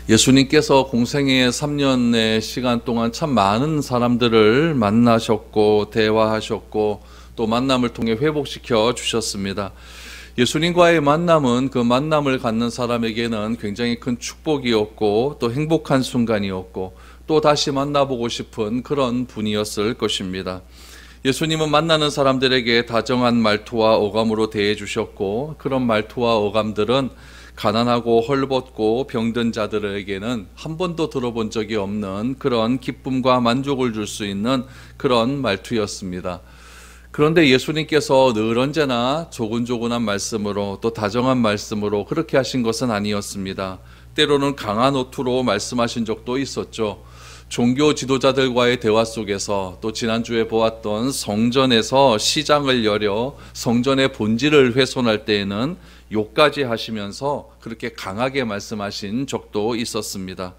예수님께서 공생의 3년의 시간 동안 참 많은 사람들을 만나셨고 대화하셨고 또 만남을 통해 회복시켜 주셨습니다. 예수님과의 만남은 그 만남을 갖는 사람에게는 굉장히 큰 축복이었고 또 행복한 순간이었고 또 다시 만나보고 싶은 그런 분이었을 것입니다. 예수님은 만나는 사람들에게 다정한 말투와 어감으로 대해 주셨고, 그런 말투와 어감들은 가난하고 헐벗고 병든 자들에게는 한 번도 들어본 적이 없는 그런 기쁨과 만족을 줄 수 있는 그런 말투였습니다. 그런데 예수님께서 늘 언제나 조근조근한 말씀으로 또 다정한 말씀으로 그렇게 하신 것은 아니었습니다. 때로는 강한 어투로 말씀하신 적도 있었죠. 종교 지도자들과의 대화 속에서 또 지난주에 보았던 성전에서 시장을 열어 성전의 본질을 훼손할 때에는 욕까지 하시면서 그렇게 강하게 말씀하신 적도 있었습니다.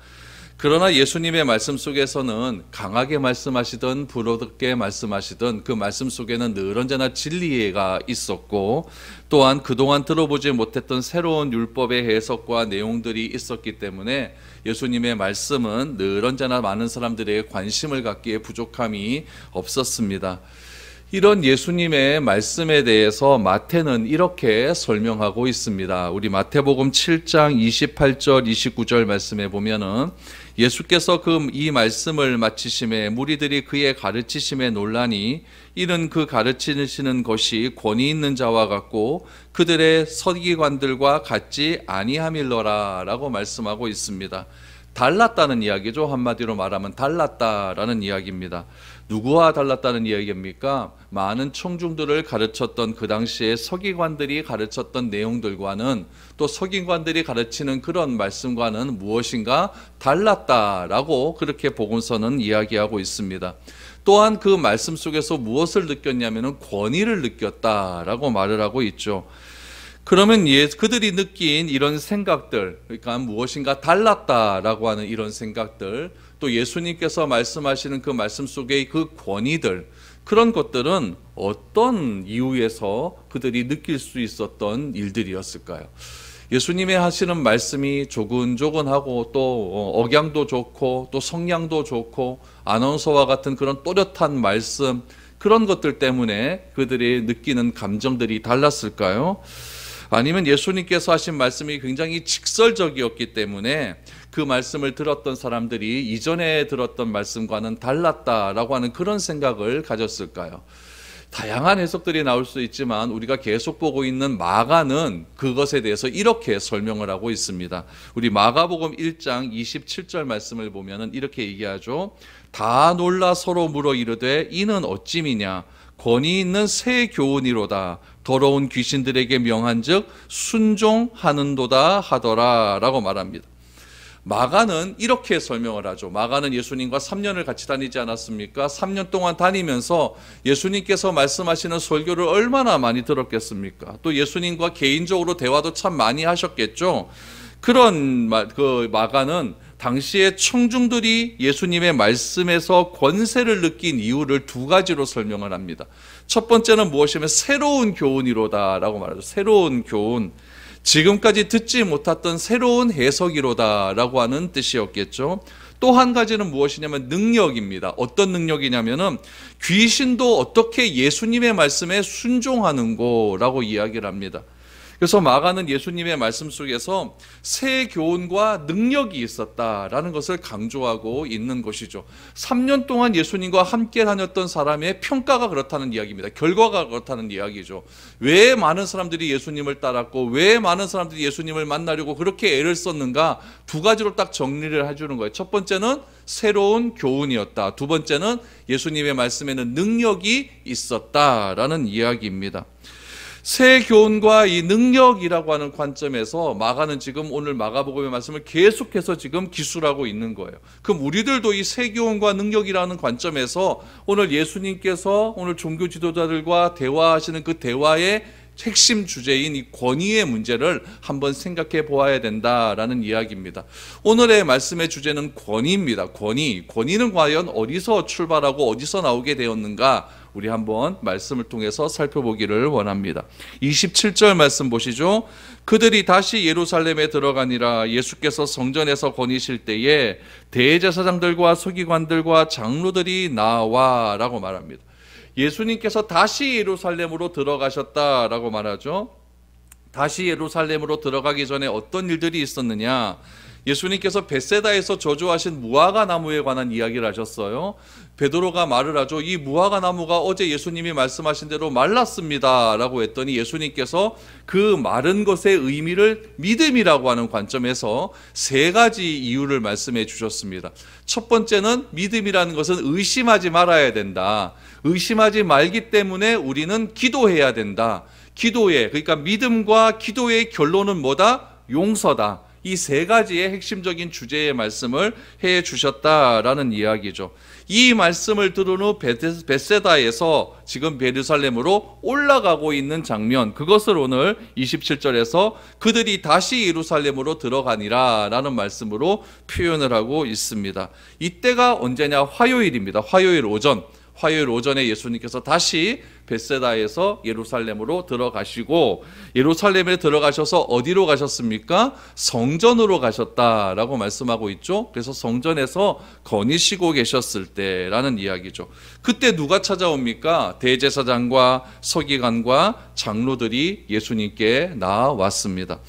그러나 예수님의 말씀 속에서는 강하게 말씀하시든 부드럽게 말씀하시든 그 말씀 속에는 늘 언제나 진리가 있었고, 또한 그동안 들어보지 못했던 새로운 율법의 해석과 내용들이 있었기 때문에 예수님의 말씀은 늘 언제나 많은 사람들에게 관심을 갖기에 부족함이 없었습니다. 이런 예수님의 말씀에 대해서 마태는 이렇게 설명하고 있습니다. 우리 마태복음 7장 28절 29절 말씀에 보면은 예수께서 이 말씀을 마치심에 무리들이 그의 가르치심에 놀라니 이는 그 가르치시는 것이 권위 있는 자와 같고 그들의 서기관들과 같지 아니함일러라 라고 말씀하고 있습니다. 달랐다는 이야기죠. 한마디로 말하면 달랐다라는 이야기입니다. 누구와 달랐다는 이야기입니까? 많은 청중들을 가르쳤던 그 당시에 서기관들이 가르쳤던 내용들과는 또 서기관들이 가르치는 그런 말씀과는 무엇인가 달랐다라고 그렇게 복음서는 이야기하고 있습니다. 또한 그 말씀 속에서 무엇을 느꼈냐면은 권위를 느꼈다라고 말을 하고 있죠. 그러면 그들이 느낀 이런 생각들, 그러니까 무엇인가 달랐다라고 하는 이런 생각들, 또 예수님께서 말씀하시는 그 말씀 속의 그 권위들, 그런 것들은 어떤 이유에서 그들이 느낄 수 있었던 일들이었을까요? 예수님의 하시는 말씀이 조근조근하고 또 억양도 좋고 또 성량도 좋고 아나운서와 같은 그런 또렷한 말씀, 그런 것들 때문에 그들이 느끼는 감정들이 달랐을까요? 아니면 예수님께서 하신 말씀이 굉장히 직설적이었기 때문에 그 말씀을 들었던 사람들이 이전에 들었던 말씀과는 달랐다라고 하는 그런 생각을 가졌을까요? 다양한 해석들이 나올 수 있지만 우리가 계속 보고 있는 마가는 그것에 대해서 이렇게 설명을 하고 있습니다. 우리 마가복음 1장 27절 말씀을 보면 이렇게 얘기하죠. 다 놀라 서로 물어 이르되 이는 어찌미냐? 권위 있는 새 교훈이로다. 더러운 귀신들에게 명한즉 순종하는도다 하더라 라고 말합니다. 마가는 이렇게 설명을 하죠. 마가는 예수님과 3년을 같이 다니지 않았습니까? 3년 동안 다니면서 예수님께서 말씀하시는 설교를 얼마나 많이 들었겠습니까? 또 예수님과 개인적으로 대화도 참 많이 하셨겠죠. 그런 마가는 당시에 청중들이 예수님의 말씀에서 권세를 느낀 이유를 두 가지로 설명을 합니다. 첫 번째는 무엇이냐면 새로운 교훈이로다라고 말하죠. 새로운 교훈. 지금까지 듣지 못했던 새로운 해석이로다라고 하는 뜻이었겠죠. 또 한 가지는 무엇이냐면 능력입니다. 어떤 능력이냐면은 귀신도 어떻게 예수님의 말씀에 순종하는고라고 이야기를 합니다. 그래서 마가는 예수님의 말씀 속에서 새 교훈과 능력이 있었다라는 것을 강조하고 있는 것이죠. 3년 동안 예수님과 함께 다녔던 사람의 평가가 그렇다는 이야기입니다. 결과가 그렇다는 이야기죠. 왜 많은 사람들이 예수님을 따랐고 왜 많은 사람들이 예수님을 만나려고 그렇게 애를 썼는가, 두 가지로 딱 정리를 해주는 거예요. 첫 번째는 새로운 교훈이었다. 두 번째는 예수님의 말씀에는 능력이 있었다라는 이야기입니다. 새 교훈과 이 능력이라고 하는 관점에서 마가는 지금 오늘 마가복음의 말씀을 계속해서 지금 기술하고 있는 거예요. 그럼 우리들도 이 새 교훈과 능력이라는 관점에서 오늘 예수님께서 오늘 종교 지도자들과 대화하시는 그 대화의 핵심 주제인 이 권위의 문제를 한번 생각해 보아야 된다라는 이야기입니다. 오늘의 말씀의 주제는 권위입니다. 권위는 과연 어디서 출발하고 어디서 나오게 되었는가? 우리 한번 말씀을 통해서 살펴보기를 원합니다. 27절 말씀 보시죠. 그들이 다시 예루살렘에 들어가니라. 예수께서 성전에서 거니실 때에 대제사장들과 서기관들과 장로들이 나와 라고 말합니다. 예수님께서 다시 예루살렘으로 들어가셨다라고 말하죠. 다시 예루살렘으로 들어가기 전에 어떤 일들이 있었느냐? 예수님께서 벳세다에서 저주하신 무화과 나무에 관한 이야기를 하셨어요. 베드로가 말을 하죠. 이 무화과 나무가 어제 예수님이 말씀하신 대로 말랐습니다 라고 했더니 예수님께서 그 마른 것의 의미를 믿음이라고 하는 관점에서 세 가지 이유를 말씀해 주셨습니다. 첫 번째는 믿음이라는 것은 의심하지 말아야 된다. 의심하지 말기 때문에 우리는 기도해야 된다. 그러니까 믿음과 기도의 결론은 뭐다? 용서다. 이 세 가지의 핵심적인 주제의 말씀을 해 주셨다라는 이야기죠. 이 말씀을 들은 후 벳세다에서 지금 예루살렘으로 올라가고 있는 장면, 그것을 오늘 27절에서 그들이 다시 예루살렘으로 들어가니라 라는 말씀으로 표현을 하고 있습니다. 이때가 언제냐? 화요일입니다. 화요일 오전에 예수님께서 다시 벳세다에서 예루살렘으로 들어가시고, 예루살렘에 들어가셔서 어디로 가셨습니까? 성전으로 가셨다라고 말씀하고 있죠. 그래서 성전에서 거니시고 계셨을 때라는 이야기죠. 그때 누가 찾아옵니까? 대제사장과 서기관과 장로들이 예수님께 나왔습니다.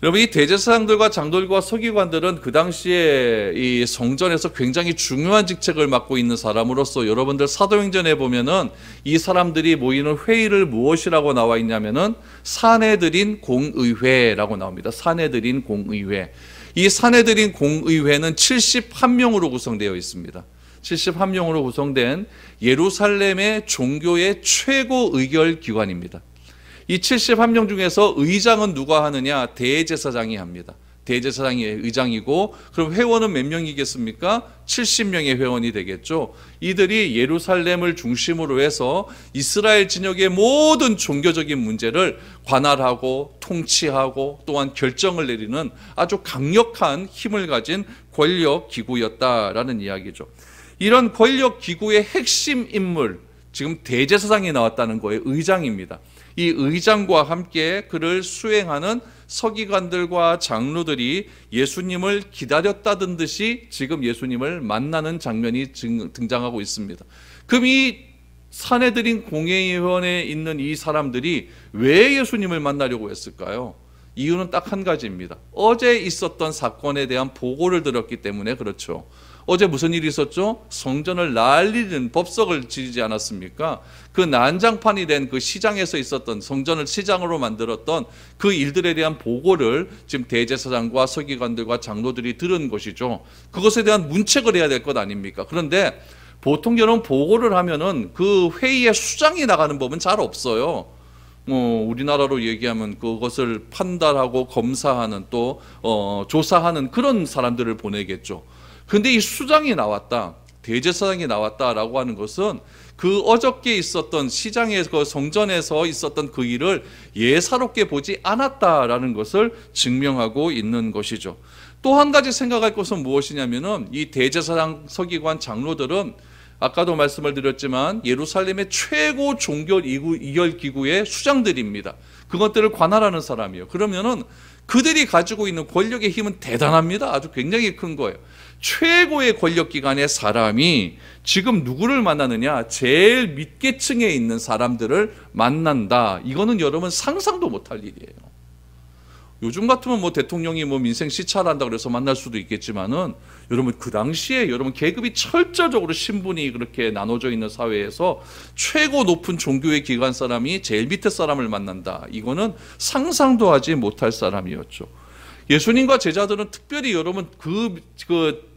여러분, 이 대제사장들과 장로들과 서기관들은 그 당시에 이 성전에서 굉장히 중요한 직책을 맡고 있는 사람으로서 여러분들 사도행전에 보면은 이 사람들이 모이는 회의를 무엇이라고 나와 있냐면은 사내들인 공의회라고 나옵니다. 사내들인 공의회. 이 사내들인 공의회는 71명으로 구성되어 있습니다. 71명으로 구성된 예루살렘의 종교의 최고 의결 기관입니다. 이 71명 중에서 의장은 누가 하느냐? 대제사장이 합니다. 대제사장이 의장이고, 그럼 회원은 몇 명이겠습니까? 70명의 회원이 되겠죠. 이들이 예루살렘을 중심으로 해서 이스라엘 진영의 모든 종교적인 문제를 관할하고 통치하고 또한 결정을 내리는 아주 강력한 힘을 가진 권력 기구였다라는 이야기죠. 이런 권력 기구의 핵심 인물, 지금 대제사장이 나왔다는 거예요. 의장입니다. 이 의장과 함께 그를 수행하는 서기관들과 장로들이 예수님을 기다렸다던 듯이 지금 예수님을 만나는 장면이 등장하고 있습니다. 그럼 이 사내들인 공회의원에 있는 이 사람들이 왜 예수님을 만나려고 했을까요? 이유는 딱 한 가지입니다. 어제 있었던 사건에 대한 보고를 들었기 때문에 그렇죠. 어제 무슨 일이 있었죠? 성전을 날리는 법석을 지르지 않았습니까? 그 난장판이 된 그 시장에서 있었던, 성전을 시장으로 만들었던 그 일들에 대한 보고를 지금 대제사장과 서기관들과 장로들이 들은 것이죠. 그것에 대한 문책을 해야 될 것 아닙니까? 그런데 보통 여러분 보고를 하면은 그 회의에 수장이 나가는 법은 잘 없어요. 우리나라로 얘기하면 그것을 판단하고 검사하는 또 조사하는 그런 사람들을 보내겠죠. 근데 이 수장이 나왔다, 대제사장이 나왔다라고 하는 것은 그 어저께 있었던 시장에서, 그 성전에서 있었던 그 일을 예사롭게 보지 않았다라는 것을 증명하고 있는 것이죠. 또 한 가지 생각할 것은 무엇이냐면은 이 대제사장, 서기관, 장로들은 아까도 말씀을 드렸지만 예루살렘의 최고 종교 이결 기구의 수장들입니다. 그것들을 관할하는 사람이에요. 그러면은 그들이 가지고 있는 권력의 힘은 대단합니다. 아주 굉장히 큰 거예요. 최고의 권력기관의 사람이 지금 누구를 만나느냐? 제일 밑계층에 있는 사람들을 만난다. 이거는 여러분 상상도 못할 일이에요. 요즘 같으면 뭐 대통령이 뭐 민생 시찰한다 그래서 만날 수도 있겠지만은 여러분 그 당시에 여러분 계급이 철저적으로 신분이 그렇게 나눠져 있는 사회에서 최고 높은 종교의 기관 사람이 제일 밑에 사람을 만난다. 이거는 상상도 하지 못할 사람이었죠. 예수님과 제자들은 특별히 여러분 그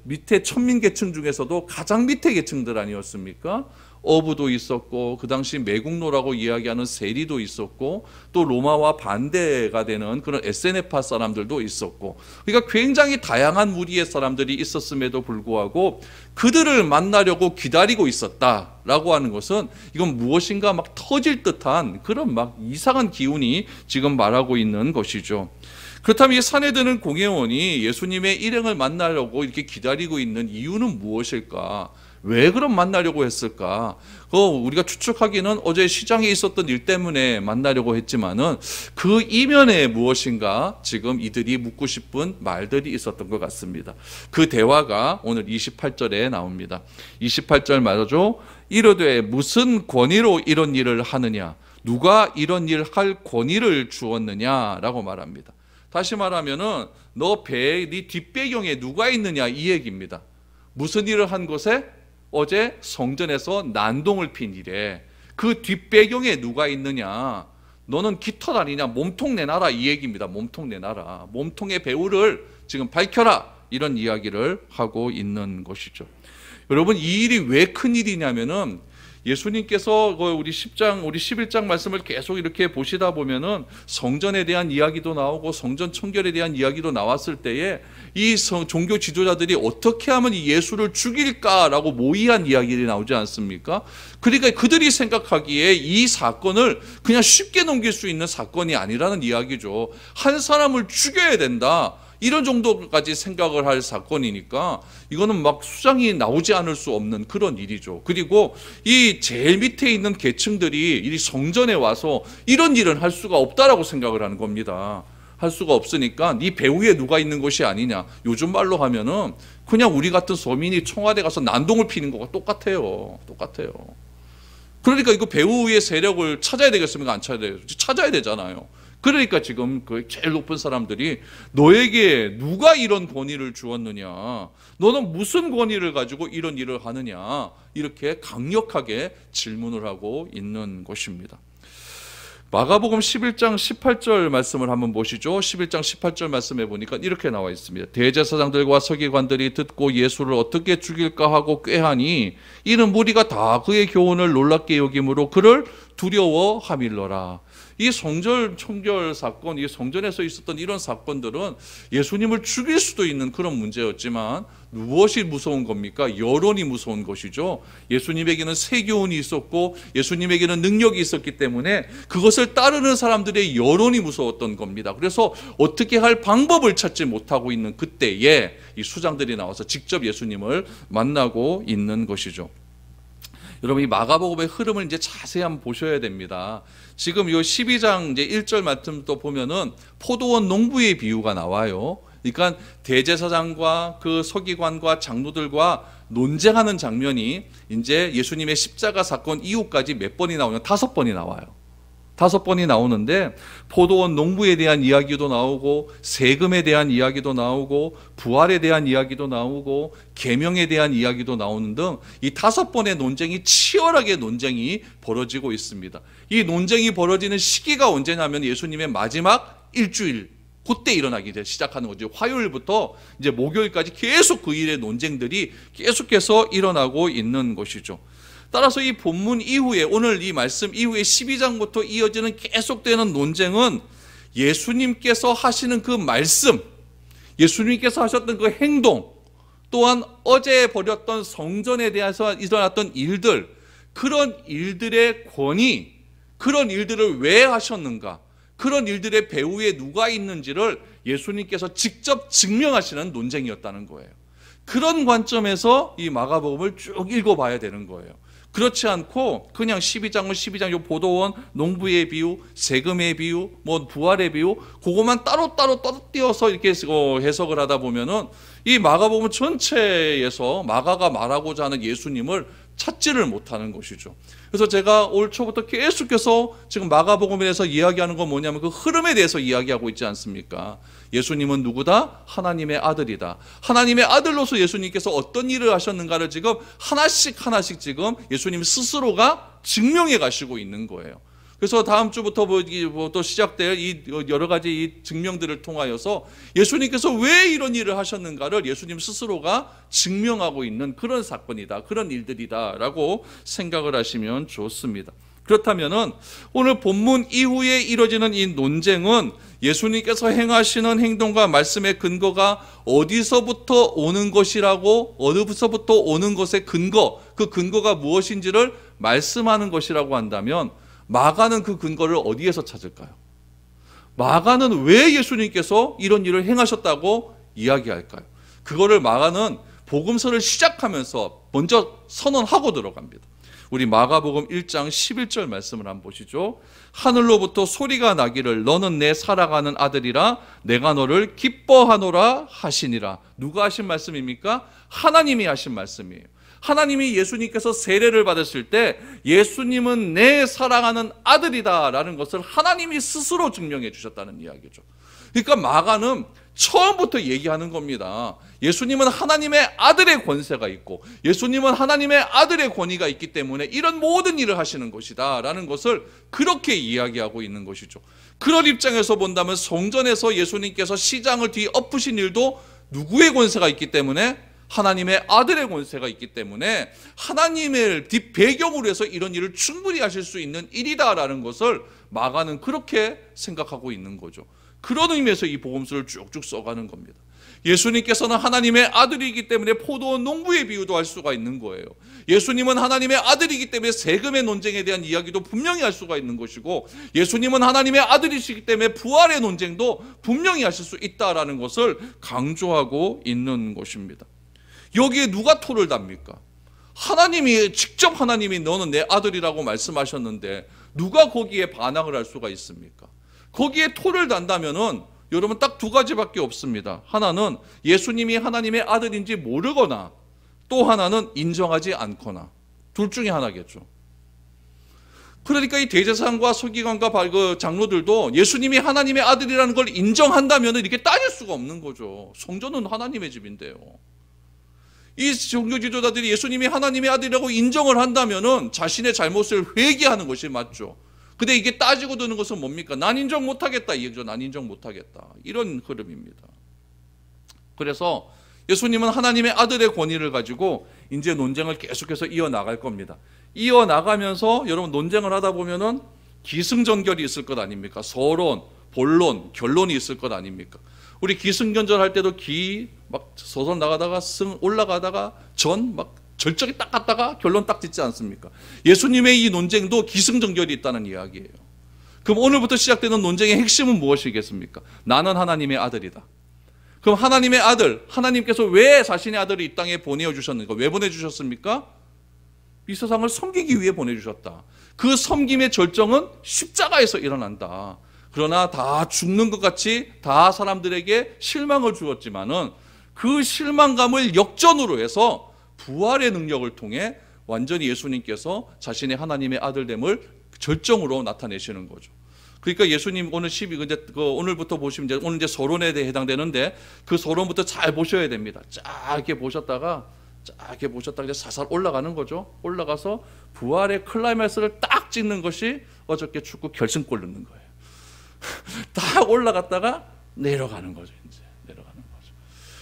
밑에 천민계층 중에서도 가장 밑에 계층들 아니었습니까? 어부도 있었고 그 당시 매국노라고 이야기하는 세리도 있었고 또 로마와 반대가 되는 그런 에세네파 사람들도 있었고, 그러니까 굉장히 다양한 무리의 사람들이 있었음에도 불구하고 그들을 만나려고 기다리고 있었다라고 하는 것은 이건 무엇인가 막 터질 듯한 그런 막 이상한 기운이 지금 말하고 있는 것이죠. 그렇다면 이 산에 드는 공회원이 예수님의 일행을 만나려고 이렇게 기다리고 있는 이유는 무엇일까? 왜 그럼 만나려고 했을까? 우리가 추측하기는 어제 시장에 있었던 일 때문에 만나려고 했지만은 그 이면에 무엇인가 지금 이들이 묻고 싶은 말들이 있었던 것 같습니다. 그 대화가 오늘 28절에 나옵니다. 28절 말하죠. 이르되 무슨 권위로 이런 일을 하느냐? 누가 이런 일 할 권위를 주었느냐라고 말합니다. 다시 말하면은 너 배에 네 뒷배경에 누가 있느냐 이 얘기입니다. 무슨 일을 한 것에? 어제 성전에서 난동을 핀 일에 그 뒷배경에 누가 있느냐? 너는 깃털 아니냐? 몸통 내놔라 이 얘기입니다. 몸통 내놔라. 몸통의 배후를 지금 밝혀라. 이런 이야기를 하고 있는 것이죠. 여러분, 이 일이 왜 큰 일이냐면은 예수님께서 우리 11장 말씀을 계속 이렇게 보시다 보면은 성전에 대한 이야기도 나오고 성전 청결에 대한 이야기도 나왔을 때에 이 종교 지도자들이 어떻게 하면 이 예수를 죽일까라고 모의한 이야기들이 나오지 않습니까? 그러니까 그들이 생각하기에 이 사건을 그냥 쉽게 넘길 수 있는 사건이 아니라는 이야기죠. 한 사람을 죽여야 된다. 이런 정도까지 생각을 할 사건이니까 이거는 막 수장이 나오지 않을 수 없는 그런 일이죠. 그리고 이 제일 밑에 있는 계층들이 이 성전에 와서 이런 일은 할 수가 없다라고 생각을 하는 겁니다. 할 수가 없으니까 네 배후에 누가 있는 것이 아니냐. 요즘 말로 하면은 그냥 우리 같은 서민이 청와대 가서 난동을 피는 거가 똑같아요. 그러니까 이거 배후의 세력을 찾아야 되겠습니까? 안 찾아야 돼요? 찾아야 되잖아요. 그러니까 지금 그 제일 높은 사람들이 너에게 누가 이런 권위를 주었느냐? 너는 무슨 권위를 가지고 이런 일을 하느냐? 이렇게 강력하게 질문을 하고 있는 것입니다. 마가복음 11장 18절 말씀을 한번 보시죠. 11장 18절 말씀해 보니까 이렇게 나와 있습니다. 대제사장들과 서기관들이 듣고 예수를 어떻게 죽일까 하고 꾀하니 이는 무리가 다 그의 교훈을 놀랍게 여김으로 그를 두려워하밀러라. 이 성전 청결 사건, 이 성전에서 있었던 이런 사건들은 예수님을 죽일 수도 있는 그런 문제였지만 무엇이 무서운 겁니까? 여론이 무서운 것이죠. 예수님에게는 새 교훈이 있었고 예수님에게는 능력이 있었기 때문에 그것을 따르는 사람들의 여론이 무서웠던 겁니다. 그래서 어떻게 할 방법을 찾지 못하고 있는 그때에 이 수장들이 나와서 직접 예수님을 만나고 있는 것이죠. 여러분, 이 마가복음의 흐름을 이제 자세히 한번 보셔야 됩니다. 지금 이 12장 이제 1절 말씀도 보면은 포도원 농부의 비유가 나와요. 그러니까 대제사장과 그 서기관과 장로들과 논쟁하는 장면이 이제 예수님의 십자가 사건 이후까지 몇 번이 나오냐? 5번이 나와요. 5번이 나오는데 포도원 농부에 대한 이야기도 나오고 세금에 대한 이야기도 나오고 부활에 대한 이야기도 나오고 계명에 대한 이야기도 나오는 등 이 5번의 논쟁이 치열하게 논쟁이 벌어지고 있습니다. 이 논쟁이 벌어지는 시기가 언제냐면 예수님의 마지막 일주일 그때 일어나기 시작하는 거죠. 화요일부터 이제 목요일까지 계속 그 일의 논쟁들이 계속해서 일어나고 있는 것이죠. 따라서 이 본문 이후에 오늘 이 말씀 이후에 12장부터 이어지는 계속되는 논쟁은 예수님께서 하시는 그 말씀, 예수님께서 하셨던 그 행동, 또한 어제 벌였던 성전에 대해서 일어났던 일들, 그런 일들의 권위, 그런 일들을 왜 하셨는가, 그런 일들의 배후에 누가 있는지를 예수님께서 직접 증명하시는 논쟁이었다는 거예요. 그런 관점에서 이 마가복음을 쭉 읽어봐야 되는 거예요. 그렇지 않고 그냥 12장은 요 포도원 농부의 비유, 세금의 비유, 뭐 부활의 비유 그것만 따로따로 띄어서 이렇게 해석을 하다 보면은 이 마가복음 전체에서 마가가 말하고자 하는 예수님을 찾지를 못하는 것이죠. 그래서 제가 올 초부터 계속해서 지금 마가복음에 대해서 이야기하는 건 뭐냐면 그 흐름에 대해서 이야기하고 있지 않습니까? 예수님은 누구다? 하나님의 아들이다. 하나님의 아들로서 예수님께서 어떤 일을 하셨는가를 지금 하나씩 지금 예수님 스스로가 증명해 가시고 있는 거예요. 그래서 다음 주부터 또 시작될 이 여러 가지 이 증명들을 통하여서 예수님께서 왜 이런 일을 하셨는가를 예수님 스스로가 증명하고 있는 그런 사건이다, 그런 일들이다라고 생각을 하시면 좋습니다. 그렇다면은 오늘 본문 이후에 이루어지는 이 논쟁은 예수님께서 행하시는 행동과 말씀의 근거가 어디서부터 오는 것이라고, 어디서부터 오는 것의 근거, 그 근거가 무엇인지를 말씀하는 것이라고 한다면 마가는 그 근거를 어디에서 찾을까요? 마가는 왜 예수님께서 이런 일을 행하셨다고 이야기할까요? 그거를 마가는 복음서를 시작하면서 먼저 선언하고 들어갑니다. 우리 마가복음 1장 11절 말씀을 한번 보시죠. 하늘로부터 소리가 나기를 너는 내 사랑하는 아들이라 내가 너를 기뻐하노라 하시니라. 누가 하신 말씀입니까? 하나님이 하신 말씀이에요. 하나님이 예수님께서 세례를 받으실 때 예수님은 내 사랑하는 아들이다 라는 것을 하나님이 스스로 증명해 주셨다는 이야기죠. 그러니까 마가는 처음부터 얘기하는 겁니다. 예수님은 하나님의 아들의 권세가 있고 예수님은 하나님의 아들의 권위가 있기 때문에 이런 모든 일을 하시는 것이다 라는 것을 그렇게 이야기하고 있는 것이죠. 그런 입장에서 본다면 성전에서 예수님께서 시장을 뒤엎으신 일도 누구의 권세가 있기 때문에? 하나님의 아들의 권세가 있기 때문에 하나님을 뒷배경으로 해서 이런 일을 충분히 하실 수 있는 일이다라는 것을 마가는 그렇게 생각하고 있는 거죠. 그런 의미에서 이 복음서를 쭉쭉 써가는 겁니다. 예수님께서는 하나님의 아들이기 때문에 포도원 농부의 비유도 할 수가 있는 거예요. 예수님은 하나님의 아들이기 때문에 세금의 논쟁에 대한 이야기도 분명히 할 수가 있는 것이고 예수님은 하나님의 아들이시기 때문에 부활의 논쟁도 분명히 하실 수 있다라는 것을 강조하고 있는 것입니다. 여기에 누가 토를 답니까? 하나님이 직접 하나님이 너는 내 아들이라고 말씀하셨는데 누가 거기에 반항을 할 수가 있습니까? 거기에 토를 단다면은 여러분 딱 두 가지밖에 없습니다. 하나는 예수님이 하나님의 아들인지 모르거나 또 하나는 인정하지 않거나 둘 중에 하나겠죠. 그러니까 이 대제사장과 서기관과 그 장로들도 예수님이 하나님의 아들이라는 걸 인정한다면 이렇게 따질 수가 없는 거죠. 성전은 하나님의 집인데요. 이 종교 지도자들이 예수님이 하나님의 아들이라고 인정을 한다면은 자신의 잘못을 회개하는 것이 맞죠. 근데 이게 따지고 드는 것은 뭡니까? 난 인정 못하겠다 이 얘기죠. 난 인정 못하겠다. 이런 흐름입니다. 그래서 예수님은 하나님의 아들의 권위를 가지고 이제 논쟁을 계속해서 이어나갈 겁니다. 이어나가면서 여러분 논쟁을 하다 보면은 기승전결이 있을 것 아닙니까? 서론, 본론, 결론이 있을 것 아닙니까? 우리 기승전결 할 때도 막 서론 나가다가 승 올라가다가 전 막 절정이 딱 갔다가 결론 딱 짓지 않습니까? 예수님의 이 논쟁도 기승전결이 있다는 이야기예요. 그럼 오늘부터 시작되는 논쟁의 핵심은 무엇이겠습니까? 나는 하나님의 아들이다. 그럼 하나님의 아들, 하나님께서 왜 자신의 아들을 이 땅에 보내주셨는가? 왜 보내주셨습니까? 이 세상을 섬기기 위해 보내주셨다. 그 섬김의 절정은 십자가에서 일어난다. 그러나 다 죽는 것 같이 다 사람들에게 실망을 주었지만은 그 실망감을 역전으로 해서 부활의 능력을 통해 완전히 예수님께서 자신의 하나님의 아들됨을 절정으로 나타내시는 거죠. 그러니까 예수님 오늘 오늘부터 보시면 오늘 이제 서론에 대해 해당되는데 그 서론부터 잘 보셔야 됩니다. 짧게 보셨다가 이제 살살 올라가는 거죠. 올라가서 부활의 클라이맥스를 딱 찍는 것이 어저께 축구 결승골 넣는 거예요. 딱 올라갔다가 내려가는 거죠. 이제 내려가는 거죠.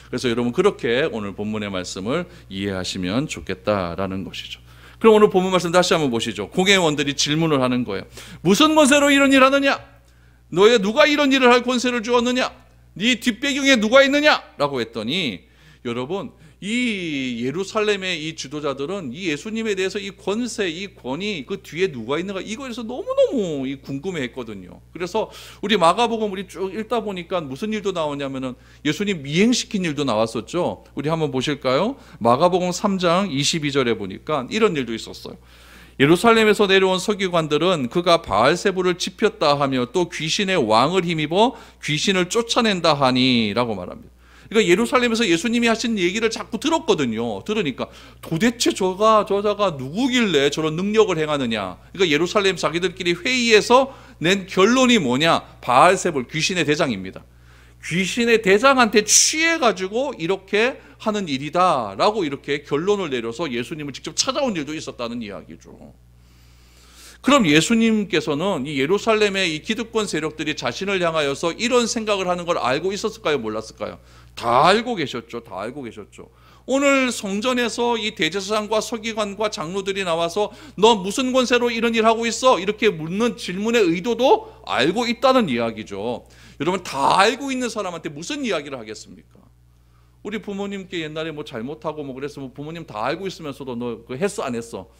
그래서 여러분 그렇게 오늘 본문의 말씀을 이해하시면 좋겠다라는 것이죠. 그럼 오늘 본문 말씀 다시 한번 보시죠. 공회원들이 질문을 하는 거예요. 무슨 권세로 이런 일을 하느냐? 너에 누가 이런 일을 할 권세를 주었느냐? 네 뒷배경에 누가 있느냐? 라고 했더니 여러분 이 예루살렘의 이 지도자들은 이 예수님에 대해서 이 권세, 이 권위 그 뒤에 누가 있는가 이거에서 너무너무 궁금해했거든요. 그래서 우리 마가복음 우리 쭉 읽다 보니까 무슨 일도 나오냐면은 예수님 미행시킨 일도 나왔었죠. 우리 한번 보실까요? 마가복음 3장 22절에 보니까 이런 일도 있었어요. 예루살렘에서 내려온 서기관들은 그가 바알세불을 지폈다 하며 또 귀신의 왕을 힘입어 귀신을 쫓아낸다 하니 라고 말합니다. 그러니까 예루살렘에서 예수님이 하신 얘기를 자꾸 들었거든요. 들으니까 도대체 저자가 누구길래 저런 능력을 행하느냐. 그러니까 예루살렘 자기들끼리 회의해서 낸 결론이 뭐냐. 바알세불 귀신의 대장입니다. 귀신의 대장한테 취해가지고 이렇게 하는 일이다 라고 이렇게 결론을 내려서 예수님을 직접 찾아온 일도 있었다는 이야기죠. 그럼 예수님께서는 이 예루살렘의 이 기득권 세력들이 자신을 향하여서 이런 생각을 하는 걸 알고 있었을까요? 몰랐을까요? 다 알고 계셨죠. 다 알고 계셨죠. 오늘 성전에서 이 대제사장과 서기관과 장로들이 나와서 너 무슨 권세로 이런 일 하고 있어? 이렇게 묻는 질문의 의도도 알고 있다는 이야기죠. 여러분, 다 알고 있는 사람한테 무슨 이야기를 하겠습니까? 우리 부모님께 옛날에 뭐 잘못하고 뭐 그래서 뭐 부모님 다 알고 있으면서도 너 그거 했어 안 했어?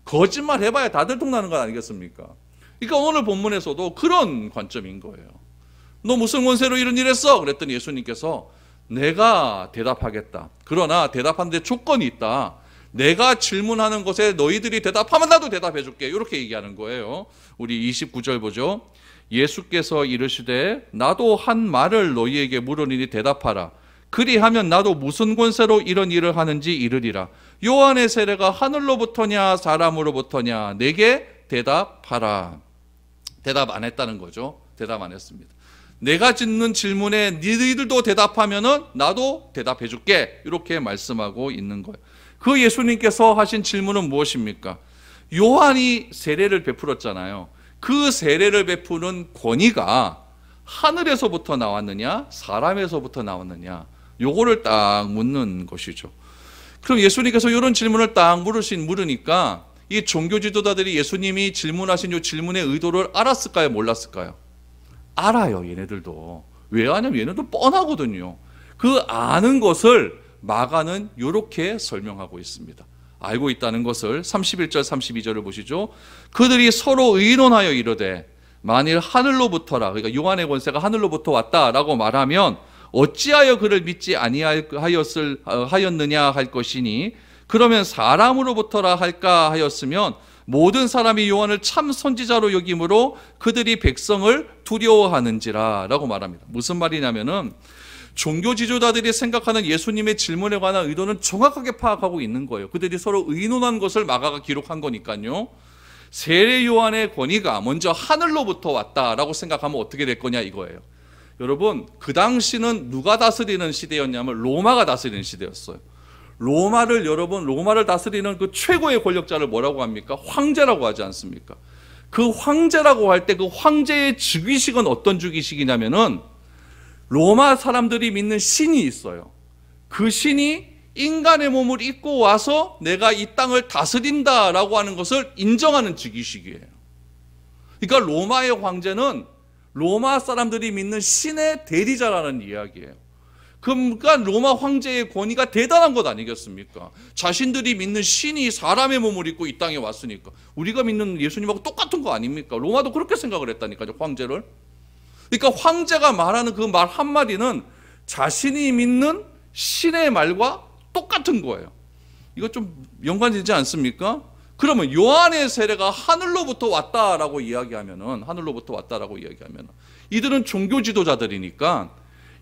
거짓말 해봐야 다들 통나는 거 아니겠습니까? 그러니까 오늘 본문에서도 그런 관점인 거예요. 너 무슨 권세로 이런 일 했어? 그랬더니 예수님께서 내가 대답하겠다. 그러나 대답하는데 조건이 있다. 내가 질문하는 것에 너희들이 대답하면 나도 대답해 줄게. 이렇게 얘기하는 거예요. 우리 29절 보죠. 예수께서 이르시되 나도 한 말을 너희에게 물으리니 대답하라. 그리하면 나도 무슨 권세로 이런 일을 하는지 이르리라. 요한의 세례가 하늘로부터냐 사람으로부터냐 내게 대답하라. 대답 안 했다는 거죠. 대답 안 했습니다. 내가 짓는 질문에 너희들도 대답하면은 나도 대답해 줄게. 이렇게 말씀하고 있는 거예요. 그 예수님께서 하신 질문은 무엇입니까? 요한이 세례를 베풀었잖아요. 그 세례를 베푸는 권위가 하늘에서부터 나왔느냐 사람에서부터 나왔느냐, 요거를 딱 묻는 것이죠. 그럼 예수님께서 이런 질문을 딱 물으니까 이 종교 지도자들이 예수님이 질문하신 이 질문의 의도를 알았을까요? 몰랐을까요? 알아요. 얘네들도. 왜 아냐면 얘네도 뻔하거든요. 그 아는 것을 마가는 이렇게 설명하고 있습니다. 알고 있다는 것을 31절 32절을 보시죠. 그들이 서로 의논하여 이르되 만일 하늘로부터라, 그러니까 요한의 권세가 하늘로부터 왔다라고 말하면 어찌하여 그를 믿지 아니하였느냐 할 것이니, 그러면 사람으로부터라 할까 하였으면 모든 사람이 요한을 참 선지자로 여김으로 그들이 백성을 두려워하는지라 라고 말합니다. 무슨 말이냐면은 종교 지도자들이 생각하는 예수님의 질문에 관한 의도는 정확하게 파악하고 있는 거예요. 그들이 서로 의논한 것을 마가가 기록한 거니까요. 세례 요한의 권위가 먼저 하늘로부터 왔다라고 생각하면 어떻게 될 거냐 이거예요. 여러분, 그 당시는 누가 다스리는 시대였냐면 로마가 다스리는 시대였어요. 로마를 다스리는 그 최고의 권력자를 뭐라고 합니까? 황제라고 하지 않습니까? 그 황제라고 할 때 그 황제의 즉위식은 어떤 즉위식이냐면은 로마 사람들이 믿는 신이 있어요. 그 신이 인간의 몸을 입고 와서 내가 이 땅을 다스린다라고 하는 것을 인정하는 즉위식이에요. 그러니까 로마의 황제는 로마 사람들이 믿는 신의 대리자라는 이야기예요. 그러니까 로마 황제의 권위가 대단한 것 아니겠습니까? 자신들이 믿는 신이 사람의 몸을 입고 이 땅에 왔으니까 우리가 믿는 예수님하고 똑같은 거 아닙니까? 로마도 그렇게 생각을 했다니까요, 황제를. 그러니까 황제가 말하는 그 말 한마디는 자신이 믿는 신의 말과 똑같은 거예요. 이거 좀 연관되지 않습니까? 그러면 요한의 세례가 하늘로부터 왔다라고 이야기하면은, 이들은 종교 지도자들이니까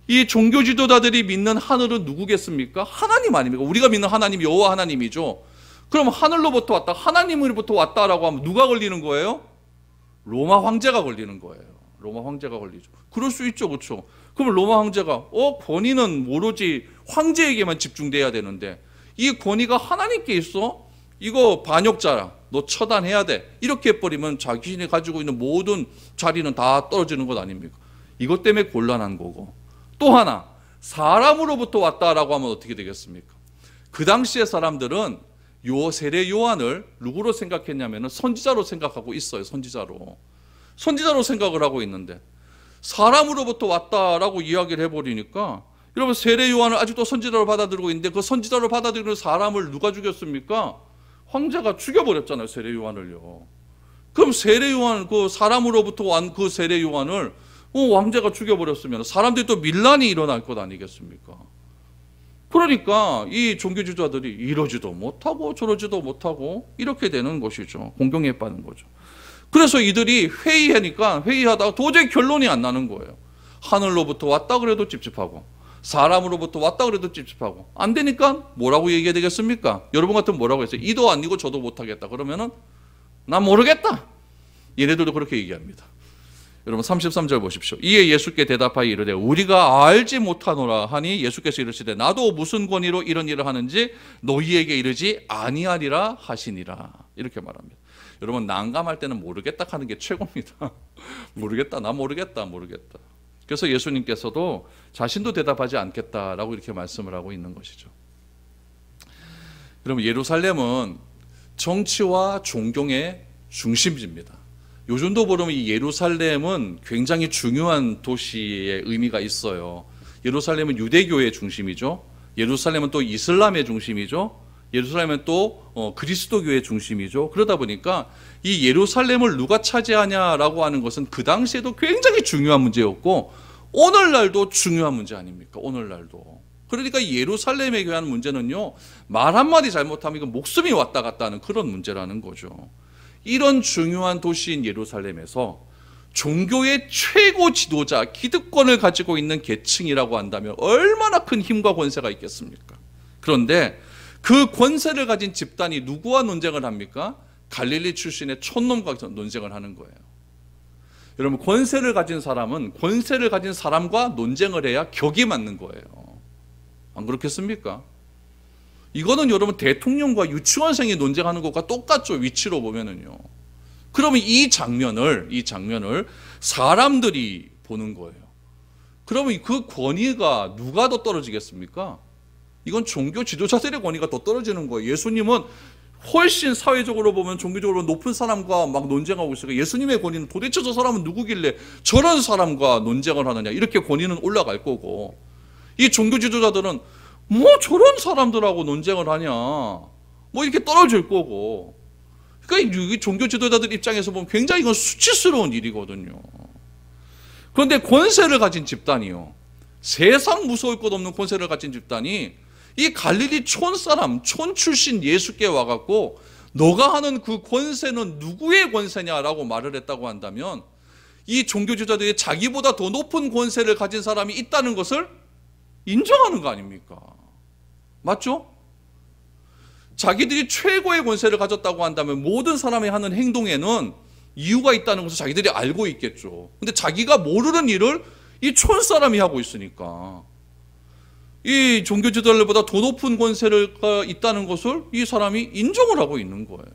이 종교 지도자들이 믿는 하늘은 누구겠습니까? 하나님 아닙니까? 우리가 믿는 하나님 여호와 하나님이죠. 그럼 하늘로부터 왔다, 하나님으로부터 왔다라고 하면 누가 걸리는 거예요? 로마 황제가 걸리는 거예요. 로마 황제가 걸리죠. 그럴 수 있죠, 그렇죠? 그럼 로마 황제가 권위는 오로지 황제에게만 집중돼야 되는데 이 권위가 하나님께 있어? 이거 반역자라, 너 처단해야 돼. 이렇게 해버리면 자신이 가지고 있는 모든 자리는 다 떨어지는 것 아닙니까? 이것 때문에 곤란한 거고, 또 하나 사람으로부터 왔다라고 하면 어떻게 되겠습니까? 그 당시의 사람들은 세례 요한을 누구로 생각했냐면 선지자로 생각하고 있어요. 선지자로 생각을 하고 있는데 사람으로부터 왔다라고 이야기를 해버리니까, 여러분, 세례 요한을 아직도 선지자로 받아들이고 있는데 그 선지자로 받아들이는 사람을 누가 죽였습니까? 황제가 죽여버렸잖아요, 세례 요한을요. 그럼 세례 요한, 그 사람으로부터 온 그 세례 요한을 왕제가 죽여버렸으면 사람들이 또 밀란이 일어날 것 아니겠습니까? 그러니까 이 종교 지도자들이 이러지도 못하고 저러지도 못하고 이렇게 되는 것이죠. 공경에 빠진 거죠. 그래서 이들이 회의하다가 도저히 결론이 안 나는 거예요. 하늘로부터 왔다 그래도 찝찝하고 사람으로부터 왔다 그래도 찝찝하고 안 되니까 뭐라고 얘기해야 되겠습니까? 여러분 같으면 뭐라고 했어요? 이도 아니고 저도 못하겠다. 그러면은 난 모르겠다. 얘네들도 그렇게 얘기합니다. 여러분 33절 보십시오. 이에 예수께 대답하여 이르되 우리가 알지 못하노라 하니 예수께서 이르시되 나도 무슨 권위로 이런 일을 하는지 너희에게 이르지 아니하리라 하시니라. 이렇게 말합니다. 여러분, 난감할 때는 모르겠다 하는 게 최고입니다. 모르겠다, 나 모르겠다. 그래서 예수님께서도 자신도 대답하지 않겠다라고 이렇게 말씀을 하고 있는 것이죠. 여러분, 예루살렘은 정치와 존경의 중심지입니다. 요즘도 보면 이 예루살렘은 굉장히 중요한 도시의 의미가 있어요. 예루살렘은 유대교의 중심이죠. 예루살렘은 또 이슬람의 중심이죠. 예루살렘은 또 그리스도교의 중심이죠. 그러다 보니까 이 예루살렘을 누가 차지하냐라고 하는 것은 그 당시에도 굉장히 중요한 문제였고 오늘날도 중요한 문제 아닙니까? 오늘날도. 그러니까 예루살렘에 관한 문제는요, 말 한마디 잘못하면 이건 목숨이 왔다 갔다 하는 그런 문제라는 거죠. 이런 중요한 도시인 예루살렘에서 종교의 최고 지도자, 기득권을 가지고 있는 계층이라고 한다면 얼마나 큰 힘과 권세가 있겠습니까? 그런데 그 권세를 가진 집단이 누구와 논쟁을 합니까? 갈릴리 출신의 촌놈과 논쟁을 하는 거예요. 여러분, 권세를 가진 사람은 권세를 가진 사람과 논쟁을 해야 격이 맞는 거예요. 안 그렇겠습니까? 이거는 여러분 대통령과 유치원생이 논쟁하는 것과 똑같죠. 위치로 보면은요. 그러면 이 장면을 사람들이 보는 거예요. 그러면 그 권위가 누가 더 떨어지겠습니까? 이건 종교 지도자들의 권위가 더 떨어지는 거예요. 예수님은 훨씬 사회적으로 보면 종교적으로 높은 사람과 막 논쟁하고 있어요. 예수님의 권위는 도대체 저 사람은 누구길래 저런 사람과 논쟁을 하느냐, 이렇게 권위는 올라갈 거고, 이 종교 지도자들은 뭐 저런 사람들하고 논쟁을 하냐, 뭐 이렇게 떨어질 거고. 그러니까 이 종교 지도자들 입장에서 보면 굉장히 이건 수치스러운 일이거든요. 그런데 권세를 가진 집단이요, 세상 무서울 것 없는 권세를 가진 집단이 이 갈릴리 촌 사람, 촌 출신 예수께 와갖고 너가 하는 그 권세는 누구의 권세냐라고 말을 했다고 한다면 이 종교 지도자들이 자기보다 더 높은 권세를 가진 사람이 있다는 것을 인정하는 거 아닙니까? 맞죠? 자기들이 최고의 권세를 가졌다고 한다면 모든 사람이 하는 행동에는 이유가 있다는 것을 자기들이 알고 있겠죠. 근데 자기가 모르는 일을 이 촌 사람이 하고 있으니까 이 종교 지도자들보다 더 높은 권세가 있다는 것을 이 사람이 인정을 하고 있는 거예요.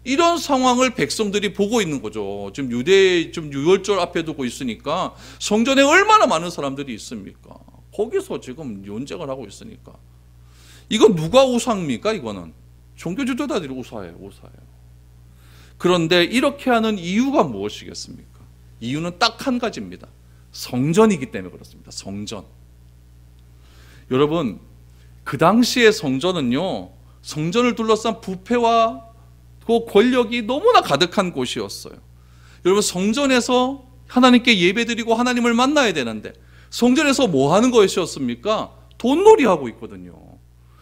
이런 상황을 백성들이 보고 있는 거죠. 지금 유월절 앞에 두고 있으니까 성전에 얼마나 많은 사람들이 있습니까? 거기서 지금 논쟁을 하고 있으니까. 이건 누가 우상입니까? 이거는 종교 지도자들이 우사예요. 그런데 이렇게 하는 이유가 무엇이겠습니까? 이유는 딱 한 가지입니다. 성전이기 때문에 그렇습니다. 성전. 여러분, 그 당시의 성전은요, 성전을 둘러싼 부패와 그 권력이 너무나 가득한 곳이었어요. 여러분, 성전에서 하나님께 예배드리고 하나님을 만나야 되는데 성전에서 뭐 하는 것이었습니까? 돈놀이 하고 있거든요.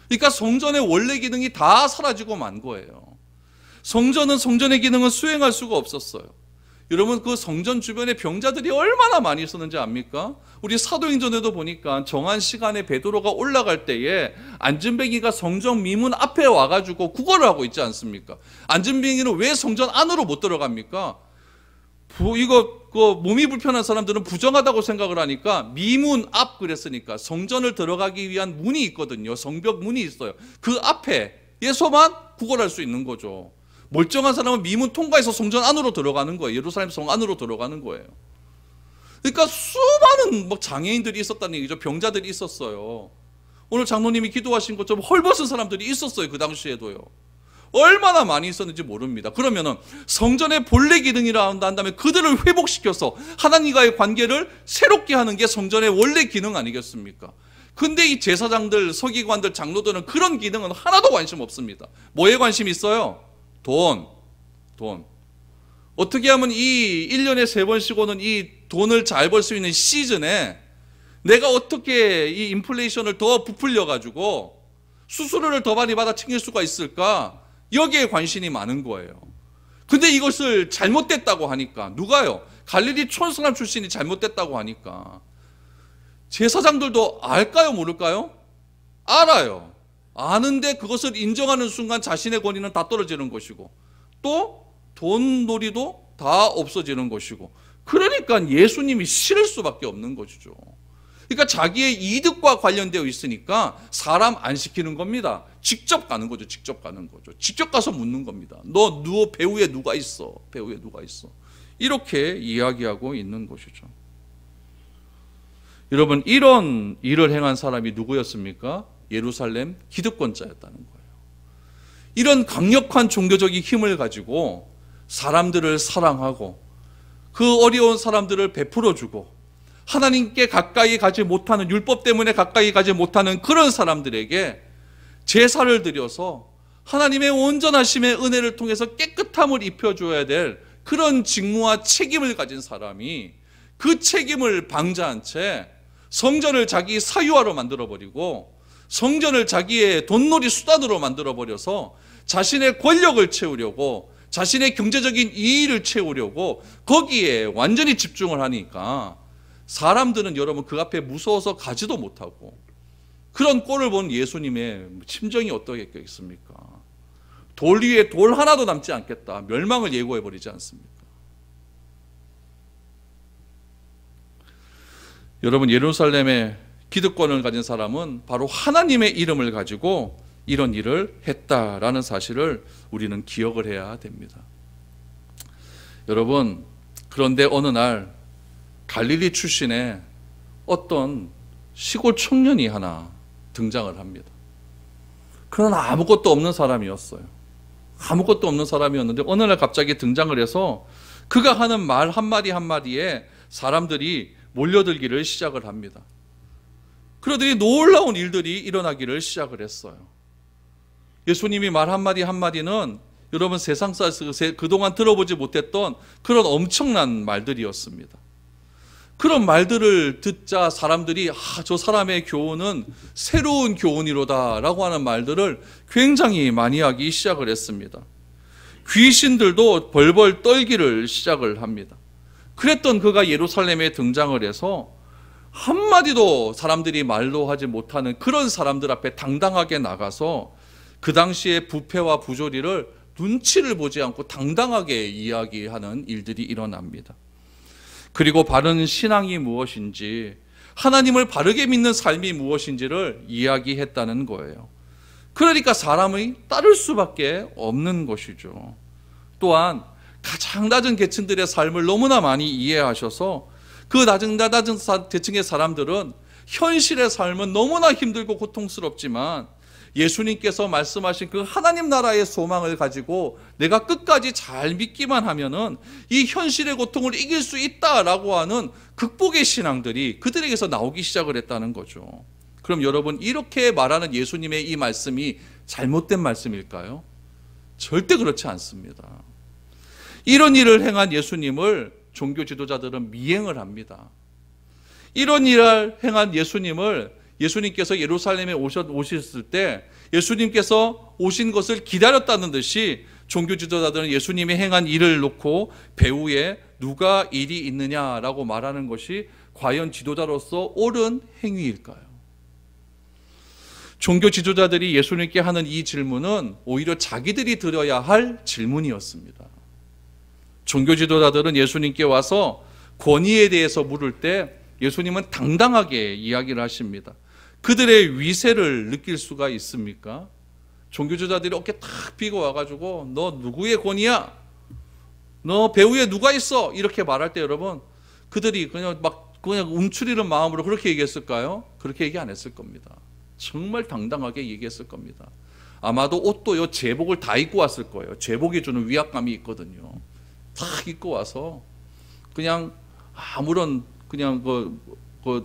그러니까 성전의 원래 기능이 다 사라지고 만 거예요. 성전의 기능은 수행할 수가 없었어요. 여러분, 그 성전 주변에 병자들이 얼마나 많이 있었는지 압니까? 우리 사도행전에도 보니까 정한 시간에 베드로가 올라갈 때에 안진뱅이가 성전 미문 앞에 와가지고 구걸을 하고 있지 않습니까? 안진뱅이는 왜 성전 안으로 못 들어갑니까? 몸이 불편한 사람들은 부정하다고 생각을 하니까 미문 앞 그랬으니까 성전을 들어가기 위한 문이 있거든요. 성벽 문이 있어요. 그 앞에에서만 구걸할 수 있는 거죠. 멀쩡한 사람은 미문 통과해서 성전 안으로 들어가는 거예요. 예루살렘 성 안으로 들어가는 거예요. 그러니까 수많은 장애인들이 있었다는 얘기죠. 병자들이 있었어요. 오늘 장로님이 기도하신 것처럼 헐벗은 사람들이 있었어요. 그 당시에도요. 얼마나 많이 있었는지 모릅니다. 그러면은 성전의 본래 기능이라 한다면 그들을 회복시켜서 하나님과의 관계를 새롭게 하는 게 성전의 원래 기능 아니겠습니까? 근데 이 제사장들, 서기관들, 장로들은 그런 기능은 하나도 관심 없습니다. 뭐에 관심 있어요? 돈. 어떻게 하면 이 1년에 3번씩 오는 이 돈을 잘 벌 수 있는 시즌에 내가 어떻게 이 인플레이션을 더 부풀려 가지고 수수료를 더 많이 받아 챙길 수가 있을까? 여기에 관심이 많은 거예요. 근데 이것을 잘못됐다고 하니까, 누가요? 갈릴리 촌사람 출신이 잘못됐다고 하니까 제사장들도 알까요, 모를까요? 알아요. 아는데 그것을 인정하는 순간 자신의 권위는 다 떨어지는 것이고 또 돈놀이도 다 없어지는 것이고, 그러니까 예수님이 싫을 수밖에 없는 것이죠. 그러니까 자기의 이득과 관련되어 있으니까 사람 안 시키는 겁니다. 직접 가는 거죠. 직접 가는 거죠. 직접 가서 묻는 겁니다. 너 배후에 누가 있어? 배후에 누가 있어? 이렇게 이야기하고 있는 것이죠. 여러분, 이런 일을 행한 사람이 누구였습니까? 예루살렘 기득권자였다는 거예요. 이런 강력한 종교적인 힘을 가지고 사람들을 사랑하고 그 어려운 사람들을 베풀어주고 하나님께 가까이 가지 못하는, 율법 때문에 가까이 가지 못하는 그런 사람들에게 제사를 드려서 하나님의 온전하심의 은혜를 통해서 깨끗함을 입혀줘야 될 그런 직무와 책임을 가진 사람이 그 책임을 방자한 채 성전을 자기 사유화로 만들어버리고 성전을 자기의 돈놀이 수단으로 만들어버려서 자신의 권력을 채우려고, 자신의 경제적인 이익을 채우려고 거기에 완전히 집중을 하니까 사람들은 여러분 그 앞에 무서워서 가지도 못하고, 그런 꼴을 본 예수님의 심정이 어떠겠습니까? 돌 위에 돌 하나도 남지 않겠다, 멸망을 예고해버리지 않습니까? 여러분, 예루살렘의 기득권을 가진 사람은 바로 하나님의 이름을 가지고 이런 일을 했다라는 사실을 우리는 기억을 해야 됩니다. 여러분, 그런데 어느 날 갈릴리 출신의 어떤 시골 청년이 하나 등장을 합니다. 그러나 아무것도 없는 사람이었어요. 아무것도 없는 사람이었는데 어느 날 갑자기 등장을 해서 그가 하는 말 한마디 한마디에 사람들이 몰려들기를 시작을 합니다. 그러더니 놀라운 일들이 일어나기를 시작을 했어요. 예수님이 말 한마디 한마디는 여러분 세상사에서 그동안 들어보지 못했던 그런 엄청난 말들이었습니다. 그런 말들을 듣자 사람들이 저 사람의 교훈은 새로운 교훈이로다 라고 하는 말들을 굉장히 많이 하기 시작을 했습니다. 귀신들도 벌벌 떨기를 시작을 합니다. 그랬던 그가 예루살렘에 등장을 해서 한마디도 사람들이 말로 하지 못하는 그런 사람들 앞에 당당하게 나가서 그 당시의 부패와 부조리를 눈치를 보지 않고 당당하게 이야기하는 일들이 일어납니다. 그리고 바른 신앙이 무엇인지, 하나님을 바르게 믿는 삶이 무엇인지를 이야기했다는 거예요. 그러니까 사람이 따를 수밖에 없는 것이죠. 또한 가장 낮은 계층들의 삶을 너무나 많이 이해하셔서 그 낮은 계층의 사람들은 현실의 삶은 너무나 힘들고 고통스럽지만 예수님께서 말씀하신 그 하나님 나라의 소망을 가지고 내가 끝까지 잘 믿기만 하면은 이 현실의 고통을 이길 수 있다라고 하는 극복의 신앙들이 그들에게서 나오기 시작을 했다는 거죠. 그럼 여러분, 이렇게 말하는 예수님의 이 말씀이 잘못된 말씀일까요? 절대 그렇지 않습니다. 이런 일을 행한 예수님을 종교 지도자들은 미행을 합니다. 이런 일을 행한 예수님께서 예루살렘에 오셨을 때 예수님께서 오신 것을 기다렸다는 듯이 종교 지도자들은 예수님이 행한 일을 놓고 배후에 누가 일이 있느냐라고 말하는 것이 과연 지도자로서 옳은 행위일까요? 종교 지도자들이 예수님께 하는 이 질문은 오히려 자기들이 들어야 할 질문이었습니다. 종교 지도자들은 예수님께 와서 권위에 대해서 물을 때 예수님은 당당하게 이야기를 하십니다. 그들의 위세를 느낄 수가 있습니까? 종교 지도자들이 어깨 탁 펴고 와가지고 너 누구의 권위야? 너 배후에 누가 있어? 이렇게 말할 때 여러분, 그들이 그냥 움츠리는 마음으로 그렇게 얘기했을까요? 그렇게 얘기 안 했을 겁니다. 정말 당당하게 얘기했을 겁니다. 아마도 옷도요, 제복을 다 입고 왔을 거예요. 제복이 주는 위압감이 있거든요. 다 입고 와서 그냥 아무런 그냥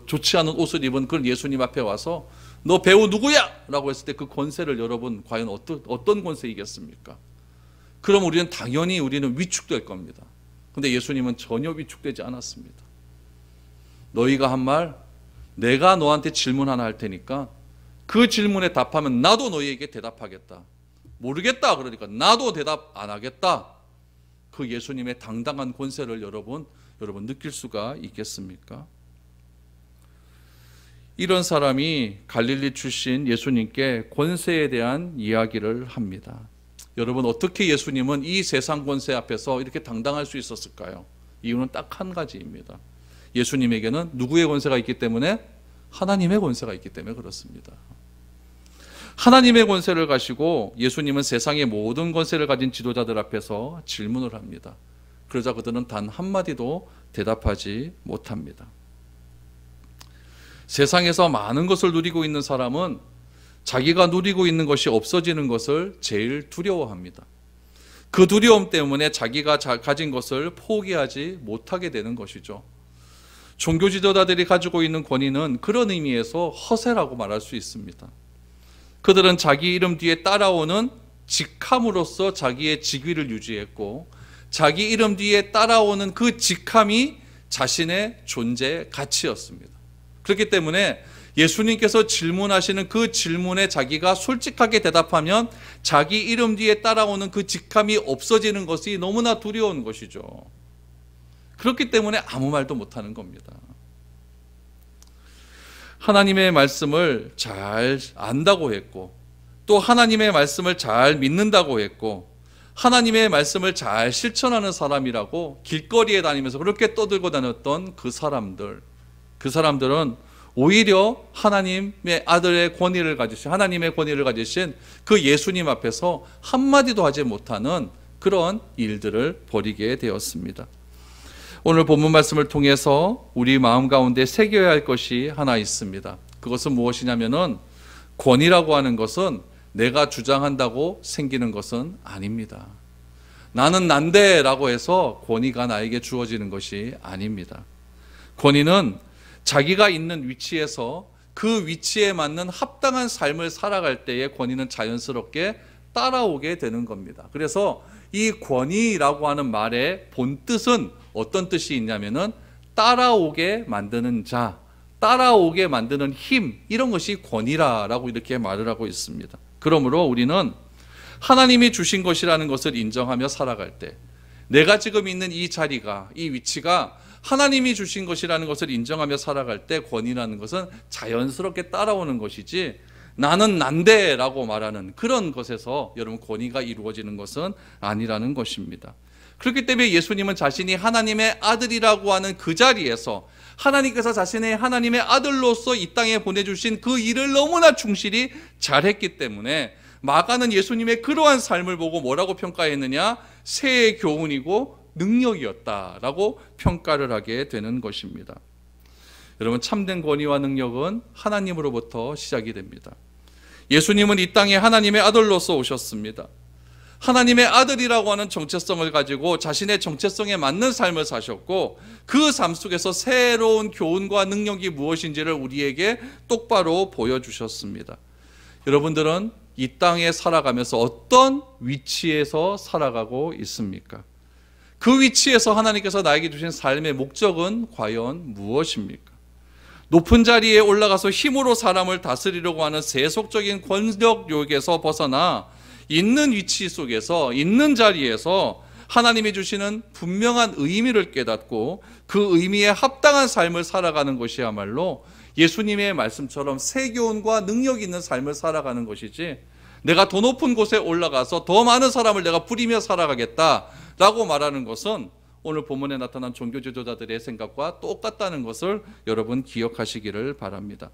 좋지 않은 옷을 입은 그런 예수님 앞에 와서 너 배우 누구야? 라고 했을 때 그 권세를 여러분 과연 어떤 권세이겠습니까? 그럼 당연히 우리는 위축될 겁니다. 근데 예수님은 전혀 위축되지 않았습니다. 너희가 한 말, 내가 너한테 질문 하나 할 테니까 그 질문에 답하면 나도 너희에게 대답하겠다. 모르겠다 그러니까 나도 대답 안 하겠다. 그 예수님의 당당한 권세를 여러분 느낄 수가 있겠습니까? 이런 사람이 갈릴리 출신 예수님께 권세에 대한 이야기를 합니다. 여러분, 어떻게 예수님은 이 세상 권세 앞에서 이렇게 당당할 수 있었을까요? 이유는 딱 한 가지입니다. 예수님에게는 누구의 권세가 있기 때문에? 하나님의 권세가 있기 때문에 그렇습니다. 하나님의 권세를 가지고 예수님은 세상의 모든 권세를 가진 지도자들 앞에서 질문을 합니다. 그러자 그들은 단 한마디도 대답하지 못합니다. 세상에서 많은 것을 누리고 있는 사람은 자기가 누리고 있는 것이 없어지는 것을 제일 두려워합니다. 그 두려움 때문에 자기가 가진 것을 포기하지 못하게 되는 것이죠. 종교 지도자들이 가지고 있는 권위는 그런 의미에서 허세라고 말할 수 있습니다. 그들은 자기 이름 뒤에 따라오는 직함으로써 자기의 직위를 유지했고, 자기 이름 뒤에 따라오는 그 직함이 자신의 존재 가치였습니다. 그렇기 때문에 예수님께서 질문하시는 그 질문에 자기가 솔직하게 대답하면 자기 이름 뒤에 따라오는 그 직함이 없어지는 것이 너무나 두려운 것이죠. 그렇기 때문에 아무 말도 못하는 겁니다. 하나님의 말씀을 잘 안다고 했고, 또 하나님의 말씀을 잘 믿는다고 했고, 하나님의 말씀을 잘 실천하는 사람이라고 길거리에 다니면서 그렇게 떠들고 다녔던 그 사람들은 오히려 하나님의 아들의 권위를 가지신, 하나님의 권위를 가지신 그 예수님 앞에서 한마디도 하지 못하는 그런 일들을 벌이게 되었습니다. 오늘 본문 말씀을 통해서 우리 마음 가운데 새겨야 할 것이 하나 있습니다. 그것은 무엇이냐면은, 권위라고 하는 것은 내가 주장한다고 생기는 것은 아닙니다. 나는 난데라고 해서 권위가 나에게 주어지는 것이 아닙니다. 권위는 자기가 있는 위치에서 그 위치에 맞는 합당한 삶을 살아갈 때에 권위는 자연스럽게 따라오게 되는 겁니다. 그래서 이 권위라고 하는 말의 본뜻은 어떤 뜻이 있냐면은 따라오게 만드는 자, 따라오게 만드는 힘, 이런 것이 권위라고 이렇게 말을 하고 있습니다. 그러므로 우리는 하나님이 주신 것이라는 것을 인정하며 살아갈 때, 내가 지금 있는 이 자리가, 이 위치가 하나님이 주신 것이라는 것을 인정하며 살아갈 때 권위라는 것은 자연스럽게 따라오는 것이지, 나는 난데라고 말하는 그런 것에서 여러분 권위가 이루어지는 것은 아니라는 것입니다. 그렇기 때문에 예수님은 자신이 하나님의 아들이라고 하는 그 자리에서 하나님께서 자신의 하나님의 아들로서 이 땅에 보내주신 그 일을 너무나 충실히 잘했기 때문에 마가는 예수님의 그러한 삶을 보고 뭐라고 평가했느냐? 새의 교훈이고 능력이었다라고 평가를 하게 되는 것입니다. 여러분, 참된 권위와 능력은 하나님으로부터 시작이 됩니다. 예수님은 이 땅에 하나님의 아들로서 오셨습니다. 하나님의 아들이라고 하는 정체성을 가지고 자신의 정체성에 맞는 삶을 사셨고, 그 삶 속에서 새로운 교훈과 능력이 무엇인지를 우리에게 똑바로 보여주셨습니다. 여러분들은 이 땅에 살아가면서 어떤 위치에서 살아가고 있습니까? 그 위치에서 하나님께서 나에게 주신 삶의 목적은 과연 무엇입니까? 높은 자리에 올라가서 힘으로 사람을 다스리려고 하는 세속적인 권력욕에서 벗어나 있는 위치 속에서, 있는 자리에서 하나님이 주시는 분명한 의미를 깨닫고 그 의미에 합당한 삶을 살아가는 것이야말로 예수님의 말씀처럼 새 교훈과 능력 있는 삶을 살아가는 것이지, 내가 더 높은 곳에 올라가서 더 많은 사람을 내가 부리며 살아가겠다라고 말하는 것은 오늘 본문에 나타난 종교 지도자들의 생각과 똑같다는 것을 여러분 기억하시기를 바랍니다.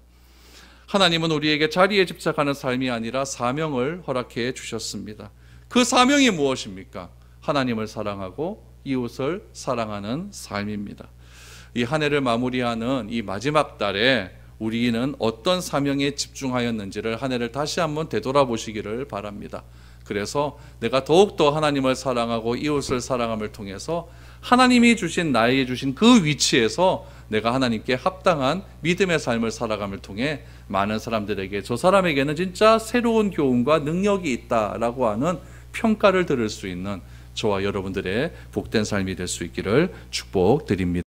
하나님은 우리에게 자리에 집착하는 삶이 아니라 사명을 허락해 주셨습니다. 그 사명이 무엇입니까? 하나님을 사랑하고 이웃을 사랑하는 삶입니다. 이 한 해를 마무리하는 이 마지막 달에 우리는 어떤 사명에 집중하였는지를 한 해를 다시 한번 되돌아보시기를 바랍니다. 그래서 내가 더욱더 하나님을 사랑하고 이웃을 사랑함을 통해서 하나님이 주신, 나에게 주신 그 위치에서 내가 하나님께 합당한 믿음의 삶을 살아감을 통해 많은 사람들에게, 저 사람에게는 진짜 새로운 교훈과 능력이 있다라고 하는 평가를 들을 수 있는 저와 여러분들의 복된 삶이 될 수 있기를 축복드립니다.